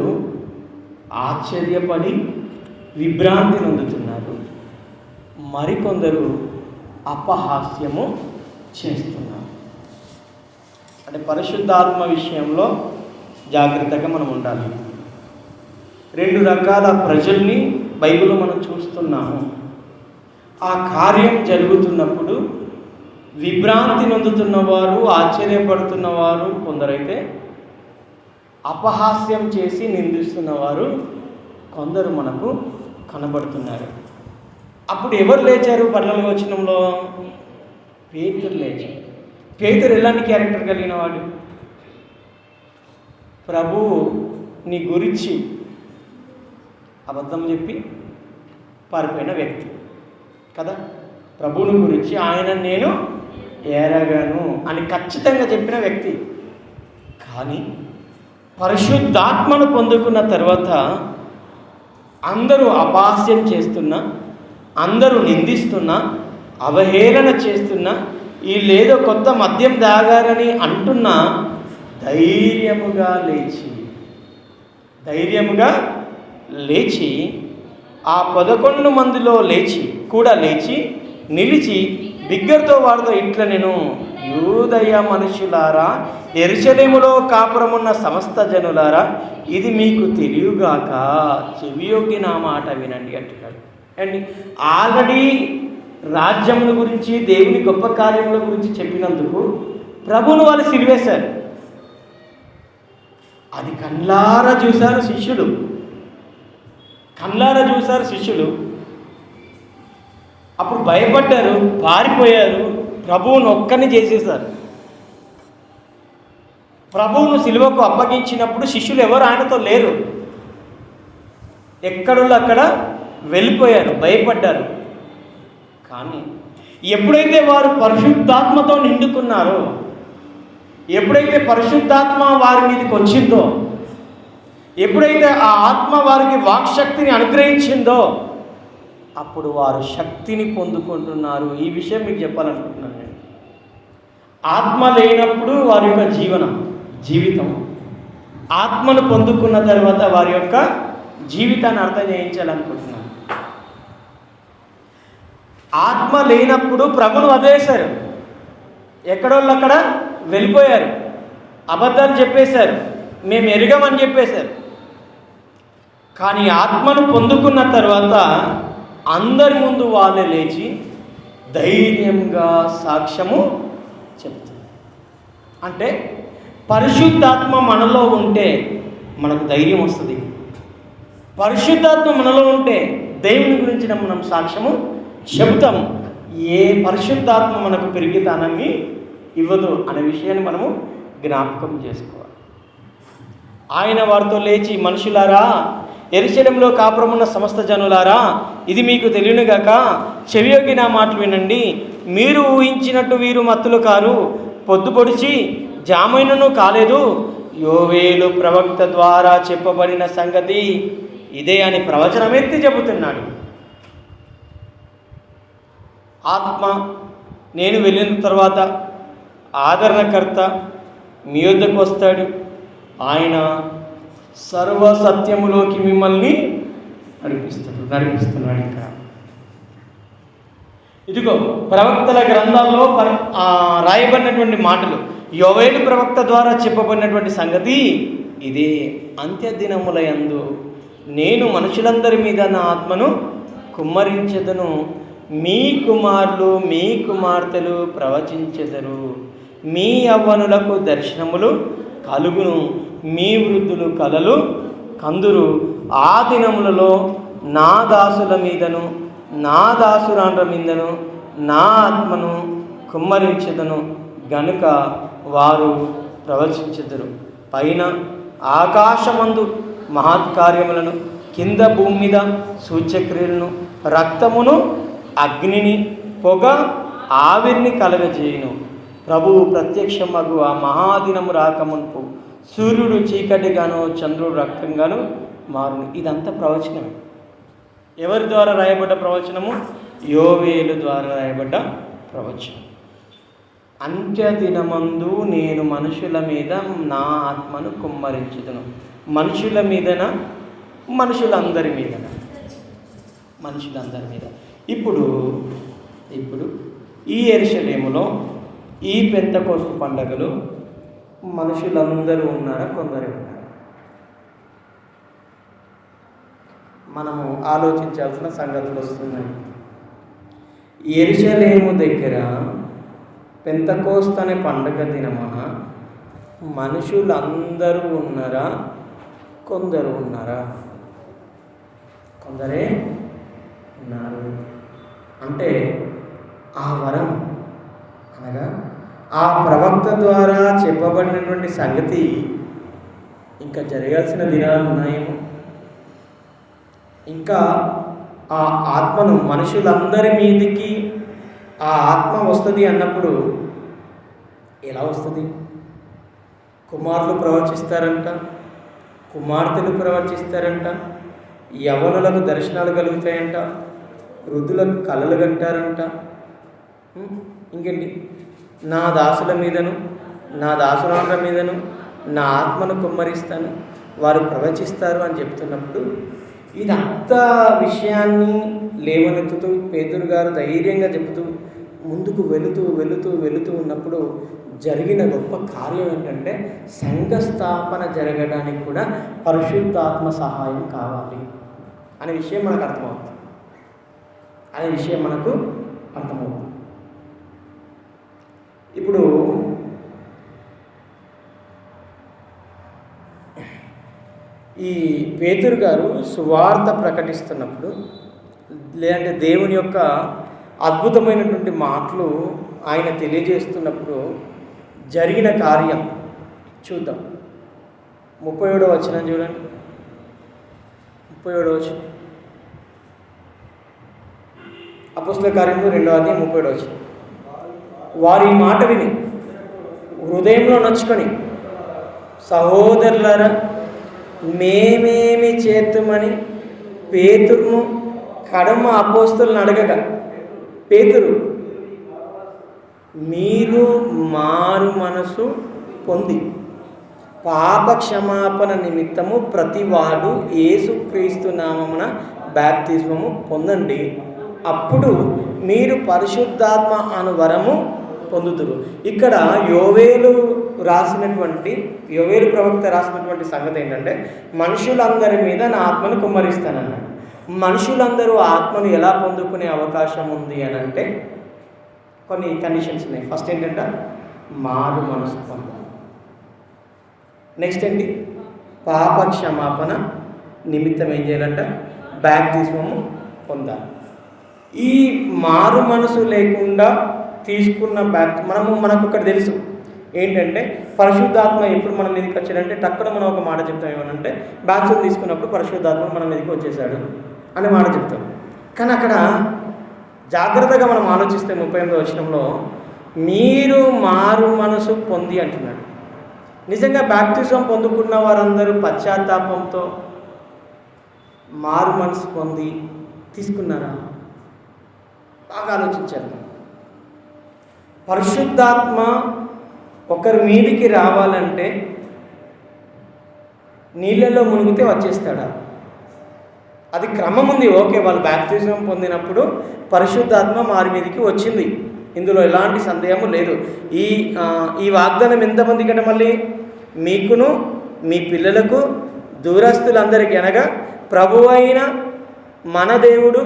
ఆశ్చర్యపడి విభ్రాంతి నొందుతున్నారు, మరికొందరు అపహాస్యము చేస్తున్నారు. అంటే పరిశుద్ధాత్మ విషయంలో జాగ్రత్తగా మనం ఉండాలి. 2 రకాల ప్రజల్ని బైబిల్లో మనం చూస్తున్నాము. ఆ కార్యం జరుగుతున్నప్పుడు విభ్రాంతి నొందుతున్నవారు, ఆశ్చర్యపడుతున్నవారు కొందరైతే, అపహాస్యం చేసి నిందిస్తున్నవారు కొందరు మనకు కనబడుతున్నారు. అప్పుడు ఎవరు లేచారు? 12వ వచనంలో పేతురు లేచారు. పేతురు ఎలాంటి క్యారెక్టర్ కలిగిన వాడు? ప్రభు నీ గురించి అబద్ధం చెప్పి పారిపోయిన వ్యక్తి కదా. ప్రభువుని గురించి ఆయన నేను ఎరగను అని ఖచ్చితంగా చెప్పిన వ్యక్తి. కానీ పరిశుద్ధాత్మను పొందుకున్న తర్వాత అందరూ అపహాస్యం చేస్తున్నా, అందరూ నిందిస్తున్నా, అవహేళన చేస్తున్నా, వీళ్ళేదో కొత్త మద్యం దాగారని అంటున్నా ధైర్యముగా లేచి ఆ 11 మందిలో లేచి నిలిచి బిగ్గరతో వారితో ఇట్లా నేను, యూదయ మనుషులారా, యెరూషలేములో కాపురమున్న సమస్త జనులారా, ఇది మీకు తెలియగాక చెవియొగ్గి నా మాట వినండి అంటున్నాడు. అండి ఆల్రెడీ రాజ్యముల గురించి, దేవుని గొప్ప కార్యముల గురించి చెప్పినందుకు ప్రభువును వాళ్ళు సిలివేశారు. అది కళ్ళారా చూశారు శిష్యులు. అప్పుడు భయపడ్డారు, పారిపోయారు, ప్రభువును ఒక్కని చేసేశారు. ప్రభువును సిలువకు అప్పగించినప్పుడు శిష్యులు ఎవరు ఆయనతో లేరు, ఎక్కడోళ్ళు అక్కడ వెళ్ళిపోయారు, భయపడ్డారు. కానీ ఎప్పుడైతే వారు పరిశుద్ధాత్మతో నిండుకున్నారో, ఎప్పుడైతే పరిశుద్ధాత్మ వారి మీదకి వచ్చిందో, ఎప్పుడైతే ఆ ఆత్మ వారికి వాక్శక్తిని అనుగ్రహించిందో, అప్పుడు వారు శక్తిని పొందుకుంటున్నారు. ఈ విషయం మీకు చెప్పాలనుకుంటున్నాను నేను. ఆత్మ లేనప్పుడు వారి యొక్క జీవితం, ఆత్మను పొందుకున్న తర్వాత వారి యొక్క జీవితాన్ని అర్థం చేయించాలనుకుంటున్నాను. ఆత్మ లేనప్పుడు ప్రభువును వదిలేశారు, ఎక్కడోళ్ళు అక్కడ వెళ్ళిపోయారు, అబద్ధాలు చెప్పేశారు, మేము ఎరగమని చెప్పేశారు. కానీ ఆత్మను పొందుకున్న తర్వాత అందరి ముందు వాళ్ళే లేచి ధైర్యంగా సాక్ష్యము చెప్తుంది. అంటే పరిశుద్ధాత్మ మనలో ఉంటే మనకు ధైర్యం వస్తుంది. పరిశుద్ధాత్మ మనలో ఉంటే దేవుని గురించి మనం సాక్ష్యము చెబుతాము. ఏ పరిశుద్ధాత్మ మనకు పెరిగితానని ఇవ్వదు అనే విషయాన్ని మనము జ్ఞాపకం చేసుకోవాలి. ఆయన వారితో లేచి, మనుషులారా, యెరూషలేములో కాపురమున్న సమస్త జనులారా, ఇది మీకు తెలియనుగాక చెవియొగ్గి నా మాటలు వినండి. మీరు ఊహించినట్టు వీరు మత్తులు కారు, పొద్దుపొడిచి జామైనను కాలేదు. యోవేలు ప్రవక్త ద్వారా చెప్పబడిన సంగతి ఇదే అని ప్రవచనమెత్తి చెబుతున్నాడు. ఆత్మ నేను వెళ్ళిన తర్వాత ఆదరణకర్త మీ వద్దకు వస్తాడు. ఆయన సర్వసత్యములోకి మిమ్మల్ని నడిపిస్తున్నాడు. ఇంకా ఇదిగో ప్రవక్తల గ్రంథాల్లో రాయబడినటువంటి మాటలు, యోవేలు ప్రవక్త ద్వారా చెప్పబడినటువంటి సంగతి ఇదే. అంత్యదినములయందు నేను మనుషులందరి మీద నా ఆత్మను కుమ్మరించెదను. మీ కుమారులు మీ కుమార్తెలు ప్రవచించెదరు. మీ యవ్వనులకు దర్శనములు కలుగును. మీ వృద్ధులు కలలు కందురు. ఆ దినములలో నా దాసుల మీదను నా దాసురాండ్ర మీదను నా ఆత్మను కుమ్మరించెదను గనుక వారు ప్రవచించెదరు. పైన ఆకాశమందు మహత్కార్యములను, కింద భూమి మీద సూచ్యక్రియలను, రక్తమును, అగ్నిని, పొగ, ఆవిరిని కలగజేయును. ప్రభువు ప్రత్యక్షమగు ఆ మహాదినము రాకమునుపు సూర్యుడు చీకటిగాను చంద్రుడు రక్తంగాను మారును. ఇదంతా ప్రవచనమే. ఎవరి ద్వారా రాయబడ్డ ప్రవచనము? యోవేలు ద్వారా రాయబడ్డ ప్రవచనం. అంత్యదినమందు నేను మనుషుల మీద నా ఆత్మను కుమ్మరించుదును. మనుషుల మీదన, మనుషులందరి మీదన, మనుషులందరి మీద. ఇప్పుడు ఈ యెరూషలేములో ఈ పెంతెకోస్తు పండుగలు మనుషులందరూ ఉన్నారా, కొందరే ఉన్నారా? మనము ఆలోచించాల్సిన సంగతులు వస్తున్నాయి. యెరూషలేము దగ్గర పెంతెకోస్తు అనే పండుగ దినమున మనుషులందరూ ఉన్నారా, కొందరు ఉన్నారా? కొందరే ఉన్నారు. అంటే ఆ వరం అనగా ఆ ప్రవక్త ద్వారా చెప్పబడినటువంటి సంగతి ఇంకా జరగాల్సిన దినాలు ఉన్నాయేమో. ఇంకా ఆ ఆత్మను మనుషులందరి మీదికి ఆ ఆత్మ వస్తుంది అన్నప్పుడు ఎలా వస్తుంది? కుమారులు ప్రవచిస్తారంట, కుమార్తెలు ప్రవచిస్తారంట, యవ్వనులకు దర్శనాలు కలుగుతాయంట, వృద్ధులకు కలలు కంటారంట. ఇంకేంటి? నా దాసుల మీదను నా దాసురాండ్ర మీదను నా ఆత్మను కుమ్మరిస్తాను, వారు ప్రవచిస్తారు అని చెప్తున్నప్పుడు ఇదంతా విషయాన్ని లేవనెత్తుతూ పేతురు గారు ధైర్యంగా చెబుతూ ముందుకు వెళుతూ ఉన్నప్పుడు జరిగిన గొప్ప కార్యం ఏంటంటే సంఘ స్థాపన జరగడానికి కూడా పరిశుద్ధాత్మ సహాయం కావాలి అనే విషయం మనకు అర్థమవుతుంది. ఇప్పుడు ఈ పేతురు గారు సువార్త ప్రకటిస్తున్నప్పుడు, లేదంటే దేవుని యొక్క అద్భుతమైనటువంటి మాటలు ఆయన తెలియజేస్తున్నప్పుడు జరిగిన కార్యం చూద్దాం. 37వ వచనం చూడండి. 37వ వచనం, అపొస్తలుల కార్యములు 2వ అధ్యాయం 37వ వచనం. వారి మాట విని హృదయంలో నొచ్చుకొని, సహోదరులారా, మేమేమి చేతుమని పేతురును కడమ అపోస్తలులను అడగగా, పేతురు, మీరు మారు మనసు పొంది పాప క్షమాపణ నిమిత్తము ప్రతివాడు యేసుక్రీస్తు నామమున బాప్తిస్మము పొందండి, అప్పుడు మీరు పరిశుద్ధాత్మ అను వరము పొందుతురు. ఇక్కడ యోవేలు ప్రవక్త రాసినటువంటి సంగతి ఏంటంటే, మనుషులందరి మీద నా ఆత్మను కుమ్మరిస్తానన్నాడు. మనుషులందరూ ఆత్మను ఎలా పొందుకునే అవకాశం ఉంది అని అంటే కొన్ని కండిషన్స్ ఉన్నాయి. ఫస్ట్ ఏంటంటే మారు మనసు పొందాలి. నెక్స్ట్ ఏంటి? పాప క్షమాపణ నిమిత్తం ఏం చేయాలంట? బాప్తిస్మము పొందాలి. ఈ మారు మనసు లేకుండా తీసుకున్న మనకు ఒకటి తెలుసు ఏంటంటే, పరిశుద్ధాత్మ ఎప్పుడు మన మీదకి వచ్చాడంటే టక్కున మనం ఒక మాట చెప్తాం. ఏమనంటే, బాప్తిజం తీసుకున్నప్పుడు పరిశుద్ధాత్మ మన మీదకి వచ్చేసాడు అనే మాట చెప్తాం. కానీ అక్కడ జాగ్రత్తగా మనం ఆలోచిస్తే 38వ వచనంలో మీరు మారు మనసు పొంది అంటున్నాడు. నిజంగా బాప్తిజం పొందుకున్న వారందరూ పశ్చాత్తాపంతో మారు మనసు పొంది తీసుకున్నారా? బాగా ఆలోచించారు. పరిశుద్ధాత్మ ఒకరి మీదికి రావాలంటే నీళ్ళలో మునిగితే వచ్చేస్తాడా? అది క్రమం ఉంది. ఓకే, వాళ్ళు బాప్తిజం పొందినప్పుడు పరిశుద్ధాత్మ వారి మీదకి వచ్చింది, ఇందులో ఎలాంటి సందేహము లేదు. ఈ వాగ్దానం ఎంతమంది కంటే మళ్ళీ మీకును మీ పిల్లలకు దూరస్తులందరికీ, అనగా ప్రభువు అయిన మన దేవుడు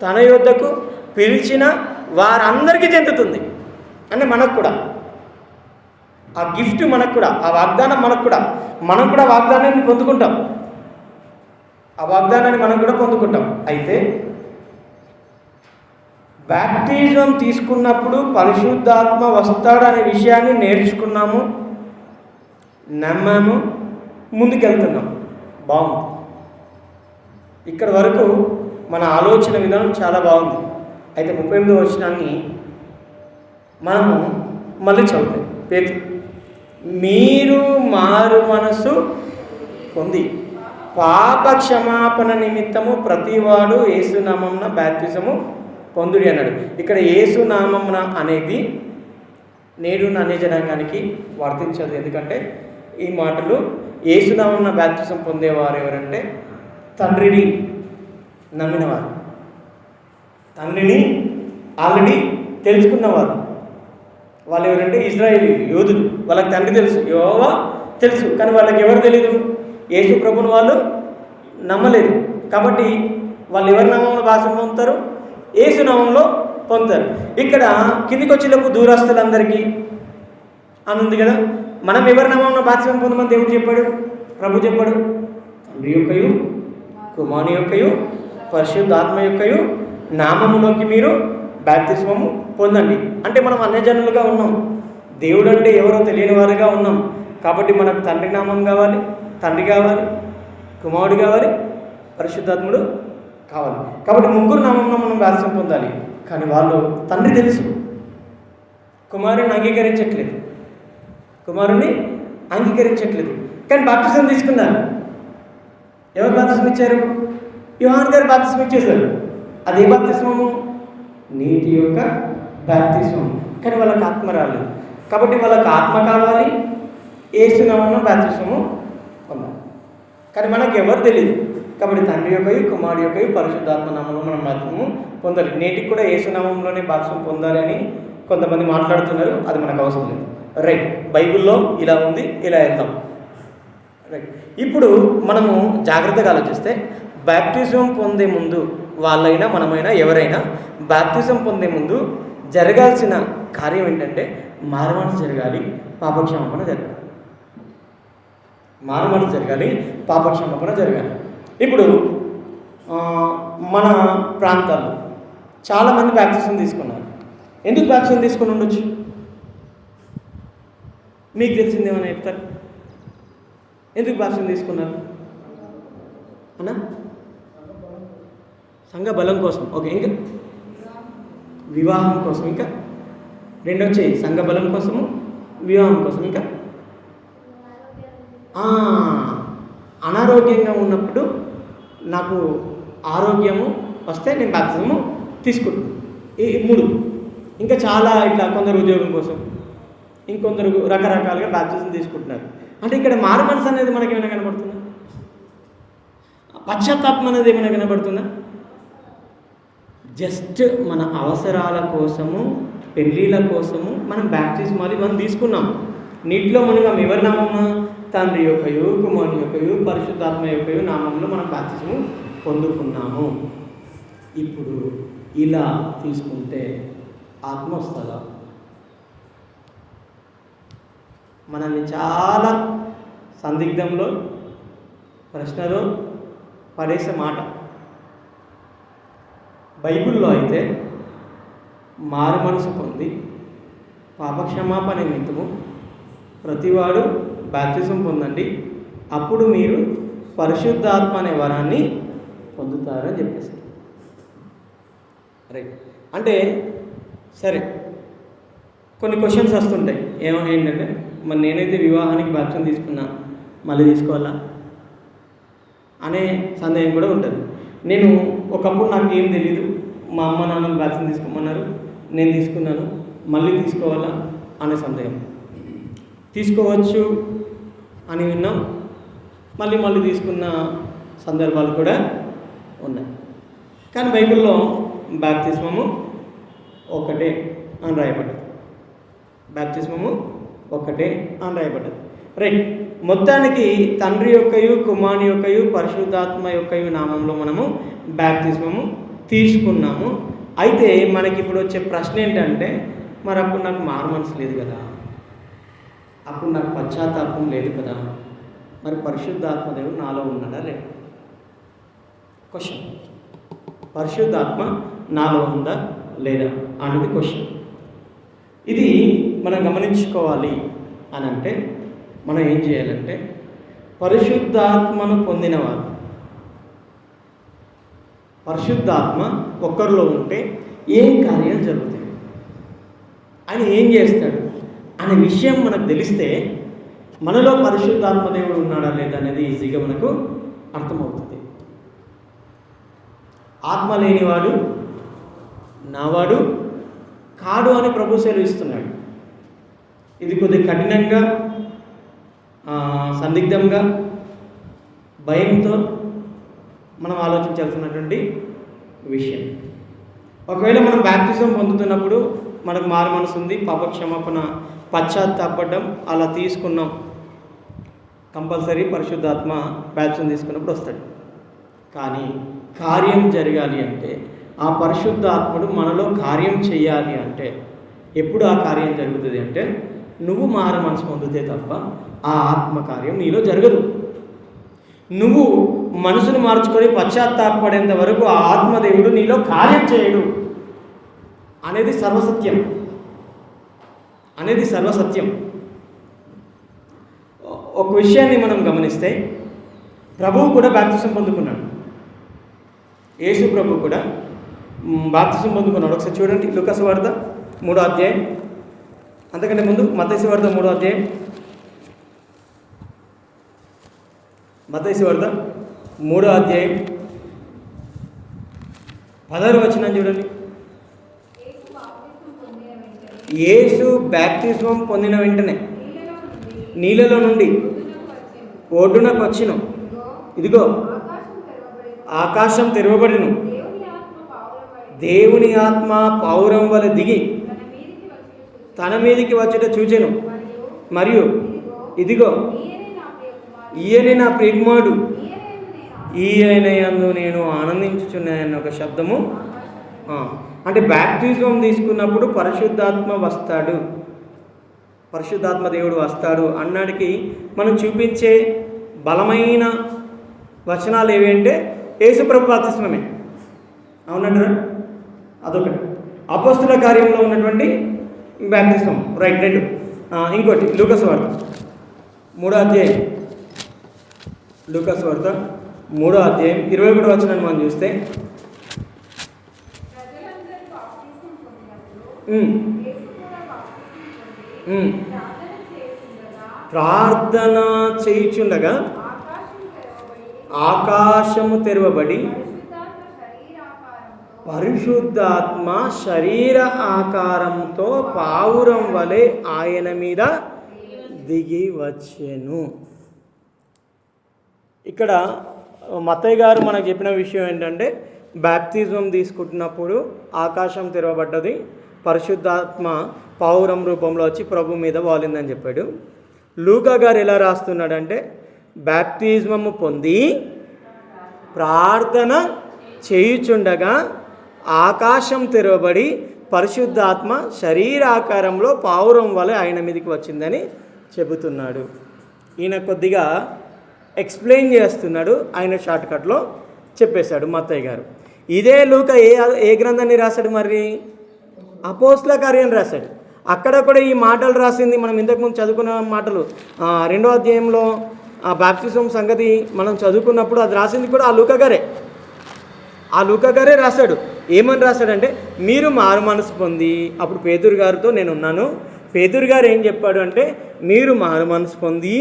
తన యొద్దకు పిలిచిన వారందరికీ చెందుతుంది. అంటే మనకు కూడా ఆ గిఫ్ట్, మనకు కూడా ఆ వాగ్దానం, మనం కూడా వాగ్దానాన్ని పొందుకుంటాం. ఆ వాగ్దానాన్ని మనం కూడా పొందుకుంటాం. అయితే బాప్తిజం తీసుకున్నప్పుడు పరిశుద్ధాత్మ వస్తాడనే విషయాన్ని నేర్చుకున్నాము, నమ్మాము, ముందుకెళ్తున్నాం. బాగుంది. ఇక్కడ వరకు మన ఆలోచన విధానం చాలా బాగుంది. అయితే 38వ వచనాన్ని మనము మళ్ళీ చదువుతాం. పేతురు, మీరు మారు మనసు పొంది పాప క్షమాపణ నిమిత్తము ప్రతివాడు యేసునామమున బాప్తిజము పొందుడి అన్నాడు. ఇక్కడ యేసునామమున అనేది నేడున్న అన్ని జనాంగానికి వర్తించదు. ఎందుకంటే ఈ మాటలు యేసునామమున బాప్తిజం పొందేవారు ఎవరంటే తండ్రిని నమ్మినవారు, తండ్రిని ఆల్రెడీ తెలుసుకున్నవారు. వాళ్ళు ఎవరంటే ఇజ్రాయేలీలు, యోధులు. వాళ్ళకి తండ్రి తెలుసు, యెహోవా తెలుసు, కానీ వాళ్ళకి ఎవరు తెలియదు? యేసు ప్రభుని వాళ్ళు నమ్మలేదు. కాబట్టి వాళ్ళు ఎవరి నామంలో బాప్తిజం పొందుతారు? యేసు నామంలో పొందుతారు. ఇక్కడ కిందికి వచ్చేటప్పుడు దూరస్తులందరికీ అని ఉంది కదా. మనం ఎవరి నామంలో బాప్తిజం పొందమని దేవుడు చెప్పాడు, ప్రభు చెప్పాడు? తండ్రి యొక్కయు కుమారుని యొక్కయు పరిశుద్ధాత్మ యొక్కయు నామములోకి మీరు బాప్తిస్మము పొందండి. అంటే మనం అన్యజనులుగా ఉన్నాం, దేవుడు అంటే ఎవరో తెలియని వారుగా ఉన్నాం. కాబట్టి మనకు తండ్రి నామం కావాలి, తండ్రి కావాలి, కుమారుడు కావాలి, పరిశుద్ధాత్ముడు కావాలి. కాబట్టి ముగ్గురు నామంలో మనం బాప్తిసం పొందాలి. కానీ వాళ్ళు తండ్రి తెలుసు, కుమారుని అంగీకరించట్లేదు. కానీ బాప్తిసం తీసుకున్నారు. ఎవరు బాప్తిసం ఇచ్చారు? యోహాను గారు బాప్తిసం ఇచ్చేశారు. అదే బాప్తిస్మము, నీటి యొక్క బాప్తిస్మం. కానీ వాళ్ళకి ఆత్మ రాలేదు. కాబట్టి వాళ్ళకి ఆత్మ కావాలి, యేసునామమున బాప్తిస్మము పొందాలి. కానీ మనకు ఎవరు తెలియదు. కాబట్టి తండ్రి యొక్కయు, కుమారుడు యొక్కయు, పరిశుద్ధాత్మ నామంలో మనం బాప్తిస్మము పొందాలి. నేటికి కూడా యేసునామంలోనే బాప్తిస్మం పొందాలి అని కొంతమంది మాట్లాడుతున్నారు. అది మనకు అవసరం లేదు. రైట్, బైబిల్లో ఇలా ఉంది, ఇలా వెళ్దాం. రైట్, ఇప్పుడు మనము జాగ్రత్తగా ఆలోచిస్తే బాప్తిజం పొందే ముందు వాళ్ళైనా మనమైనా ఎవరైనా బాప్తిజం పొందే ముందు జరగాల్సిన కార్యం ఏంటంటే మారుమనసు జరగాలి, పాపక్షమాపణ జరగాలి. ఇప్పుడు మన ప్రాంతాల్లో చాలామంది బాప్తిజం తీసుకున్నారు. ఎందుకు బాప్తిజం తీసుకుని ఉండొచ్చు? మీకు తెలిసిందేమన్నా చెప్తారు? ఎందుకు బాప్తిజం తీసుకున్నారు అన్నా? సంఘ బలం కోసం. ఓకే, ఇంకా వివాహం కోసం, ఇంకా రెండు వచ్చాయి. సంఘ బలం కోసము, వివాహం కోసం, ఇంకా అనారోగ్యంగా ఉన్నప్పుడు నాకు ఆరోగ్యము వస్తే నేను బాప్తిజము తీసుకుంటాను. ఈ 3. ఇంకా చాలా ఇట్లా కొందరు ఉద్యోగం కోసం, ఇంకొందరు రకరకాలుగా బాప్తిజం తీసుకుంటున్నారు. అంటే ఇక్కడ మారు మనసు అనేది మనకి ఏమైనా కనబడుతుందా? పశ్చాత్తాపం అనేది ఏమైనా కనబడుతుందా? జస్ట్ మన అవసరాల కోసము, పెళ్ళిళ్ళ కోసము మనం బాప్తిజమాలు ఇవన్నీ తీసుకున్నాం. నీటిలో మనం ఎవరి నామము? తండ్రి యొక్కయు, కుమారుని యొక్కయు, పరిశుద్ధాత్మ యొక్కయు నామంలో మనం బాప్తిజము పొందుకున్నాము. ఇప్పుడు ఇలా తీసుకుంటే ఆత్మ వస్తుందా? మనల్ని చాలా సందిగ్ధంలో, ప్రశ్నలో పడేసే మాట. బైబిల్లో అయితే మారు మనసు పొంది పాపక్షమాపణ నిమిత్తము ప్రతివాడు బాప్తిజం పొందండి, అప్పుడు మీరు పరిశుద్ధాత్మ అనే వరాన్ని పొందుతారని చెప్పేసి. రైట్, అంటే సరే కొన్ని క్వశ్చన్స్ వస్తుంటాయి. ఏంటంటే మరి నేనైతే వివాహానికి బాప్తిజం తీసుకున్నా, మళ్ళీ తీసుకోవాలా అనే సందేహం కూడా ఉంటుంది. నేను ఒకప్పుడు నాకు ఏం తెలీదు, మా అమ్మ నాన్న బాప్తిజం తీసుకోమన్నారు, నేను తీసుకున్నాను, మళ్ళీ తీసుకోవాలా అనే సందేహం. తీసుకోవచ్చు అని విన్నాం, మళ్ళీ తీసుకున్న సందర్భాలు కూడా ఉన్నాయి. కానీ బైబిల్లో బాప్తిస్మము ఒకటే అని రాయబడ్డది. రైట్, మొత్తానికి తండ్రి యొక్కయు, కుమారుని యొక్కయు, పరిశుద్ధాత్మ యొక్కయు నామంలో మనము బాప్తిస్మము తీసుకున్నాము. అయితే మనకి ఇప్పుడు వచ్చే ప్రశ్న ఏంటంటే, మరి అప్పుడు నాకు మారు మనసు లేదు కదా, అప్పుడు నాకు పశ్చాత్తాపం లేదు కదా, మరి పరిశుద్ధాత్మ దేవుడు నాలో ఉన్నాడా లేదు? క్వశ్చన్. పరిశుద్ధాత్మ నాలో ఉందా లేదా అనేది క్వశ్చన్. ఇది మనం గమనించుకోవాలి అని అంటే మనం ఏం చేయాలంటే, పరిశుద్ధాత్మను పొందినవారు, పరిశుద్ధాత్మ ఒక్కరిలో ఉంటే ఏం కార్యాలు జరుగుతాయి, ఆయన ఏం చేస్తాడు అనే విషయం మనకు తెలిస్తే మనలో పరిశుద్ధాత్మ దేవుడు ఉన్నాడా లేదా అనేది ఈజీగా మనకు అర్థమవుతుంది. ఆత్మ లేనివాడు నావాడు కాడు అని ప్రభు సెలవిస్తున్నాడు. ఇది కొద్దిగా కఠినంగా, సందిగ్ధంగా, భయంతో మనం ఆలోచించాల్సినటువంటి విషయం. ఒకవేళ మనం బాప్తిజం పొందుతున్నప్పుడు మనకు మారు మనసు ఉంది, పాపక్షమాపణ, పశ్చాత్తాపడ్డం, అలా తీసుకున్నాం, కంపల్సరీ పరిశుద్ధాత్మ బాప్తిజం తీసుకున్నప్పుడు వస్తాడు. కానీ కార్యం జరగాలి అంటే, ఆ పరిశుద్ధాత్ముడు మనలో కార్యం చేయాలి అంటే ఎప్పుడు ఆ కార్యం జరుగుతుంది అంటే, నువ్వు మారు మనసు పొందితే తప్ప ఆ ఆత్మకార్యం నీలో జరగదు. నువ్వు మనసును మార్చుకొని పశ్చాత్తాపడేంత వరకు ఆ ఆత్మదేవుడు నీలో కార్యం చేయడు అనేది సర్వసత్యం. ఒక విషయాన్ని మనం గమనిస్తే, ప్రభువు కూడా బాప్తిజం పొందుకున్నాడు. యేసు ప్రభు కూడా బాప్తిసం పొందుకున్నాడు. ఒకసారి చూడండి, లూకా సువార్త 3వ అధ్యాయం, అంతకంటే ముందు మత్తయి సువార్త 3వ అధ్యాయం, మత్తయి సువార్త 3వ అధ్యాయం 16వ వచనం చూడండి. యేసు బాప్తిస్మం పొందిన వెంటనే నీళ్ళలో నుండి ఒడ్డునకు వచ్చెను. ఇదిగో ఆకాశం తెరవబడెను, దేవుని ఆత్మ పావురం వలె దిగి తన మీదికి వచ్చుట చూచెను. మరియు ఇదిగో ఈయనే నా ప్రియకుమారుడు, ఈయన యందు నేను ఆనందించుచున్నానని ఒక శబ్దము. అంటే బాప్తిజం తీసుకున్నప్పుడు పరిశుద్ధాత్మ వస్తాడు, పరిశుద్ధాత్మ దేవుడు వస్తాడు అన్నాడికి మనం చూపించే బలమైన వచనాలు ఏవి అంటే యేసుప్రభు బాప్తిస్మమే. అవునంటారా? అదొకటి. అపోస్తుల కార్యంలో ఉన్నటువంటి బాప్తిస్మం, రైట్, 2. ఇంకోటి లూకా సువార్త 3వ అధ్యాయం, లూకా సువార్త 3వ అధ్యాయం 21వ వచనాన్ని మనం చూస్తే, ప్రార్థన చేయుచుండగా ఆకాశము తెరవబడి పరిశుద్ధాత్మ శరీర ఆకారంతో పావురం వలె ఆయన మీద దిగి వచ్చెను. ఇక్కడ మత్తయ్య గారు మనకు చెప్పిన విషయం ఏంటంటే బాప్తిజం తీసుకుంటున్నప్పుడు ఆకాశం తెరవబడ్డది, పరిశుద్ధాత్మ పావురం రూపంలో వచ్చి ప్రభు మీద వాలిందని చెప్పాడు. లూకా గారు ఎలా రాస్తున్నాడంటే బాప్తిజము పొంది ప్రార్థన చేయుచుండగా ఆకాశం తెరవబడి పరిశుద్ధాత్మ శరీరాకారంలో పావురం వలె ఆయన మీదకి వచ్చిందని చెబుతున్నాడు. ఈయన కొద్దిగా ఎక్స్ప్లెయిన్ చేస్తున్నాడు, ఆయన షార్ట్కట్లో చెప్పేశాడు మత్తయ్య గారు. ఇదే లూకా ఏ గ్రంథాన్ని రాశాడు? మరి అపోస్తల కార్యం రాశాడు. అక్కడ కూడా ఈ మాటలు రాసింది మనం ఇంతకుముందు చదువుకున్న మాటలు. 2వ అధ్యాయంలో ఆ బాప్తిజం సంగతి మనం చదువుకున్నప్పుడు అది రాసింది కూడా ఆ లూకా గారే. ఆ లూకా గారే రాశాడు. ఏమని రాశాడంటే మీరు మారు మనసు పొంది, అప్పుడు పేతురు గారితో నేను ఉన్నాను, పేతురు గారు ఏం చెప్పాడు అంటే మీరు మారు మనసు పొంది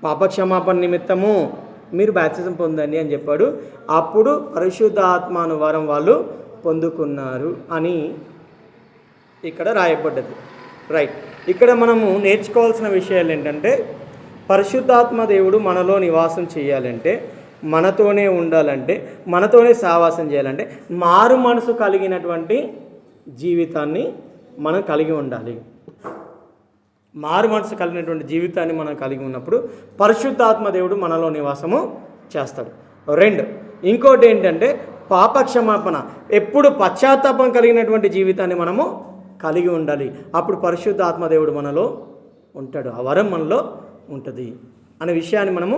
పాపక్షమాపణ నిమిత్తము మీరు బాప్తిజం పొందండి అని చెప్పాడు. అప్పుడు పరిశుద్ధాత్మను వరం వాళ్ళు పొందుకున్నారు అని ఇక్కడ రాయబడ్డది. రైట్. ఇక్కడ మనము నేర్చుకోవాల్సిన విషయాలు ఏంటంటే పరిశుద్ధాత్మ దేవుడు మనలో నివాసం చేయాలంటే, మనతోనే ఉండాలంటే, మనతోనే సావాసం చేయాలంటే మారు మనసు కలిగినటువంటి జీవితాన్ని మనం కలిగి ఉండాలి. మారు మనసు కలిగినటువంటి జీవితాన్ని మనం కలిగి ఉన్నప్పుడు పరిశుద్ధాత్మ దేవుడు మనలో నివాసము చేస్తాడు. 2, ఇంకోటి ఏంటంటే పాపక్షమాపణ. ఎప్పుడు పశ్చాత్తాపం కలిగినటువంటి జీవితాన్ని మనము కలిగి ఉండాలి. అప్పుడు పరిశుద్ధాత్మ దేవుడు మనలో ఉంటాడు, ఆ వరం మనలో ఉంటుంది అనే విషయాన్ని మనము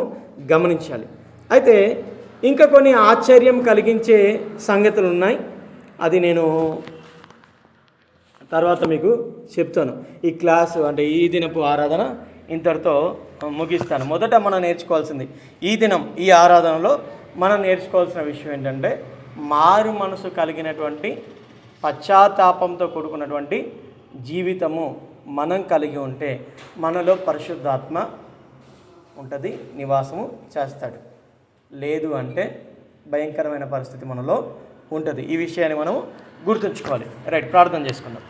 గమనించాలి. అయితే ఇంకా కొన్ని ఆశ్చర్యం కలిగించే సంగతులు ఉన్నాయి, అది నేను తర్వాత మీకు చెప్తాను. ఈ క్లాసు అంటే ఈ దినపు ఆరాధన ఇంతటితో ముగిస్తాను. మొదట మనం నేర్చుకోవాల్సింది ఈ ఆరాధనలో మనం నేర్చుకోవాల్సిన విషయం ఏంటంటే మారు మనసు కలిగినటువంటి పశ్చాత్తాపంతో కూడుకున్నటువంటి జీవితము మనం కలిగి ఉంటే మనలో పరిశుద్ధాత్మ ఉంటుంది, నివాసము చేస్తాడు. లేదు అంటే భయంకరమైన పరిస్థితి మనలో ఉంటుంది. ఈ విషయాన్ని మనం గుర్తుంచుకోవాలి. రైట్, ప్రార్థన చేసుకుందాం.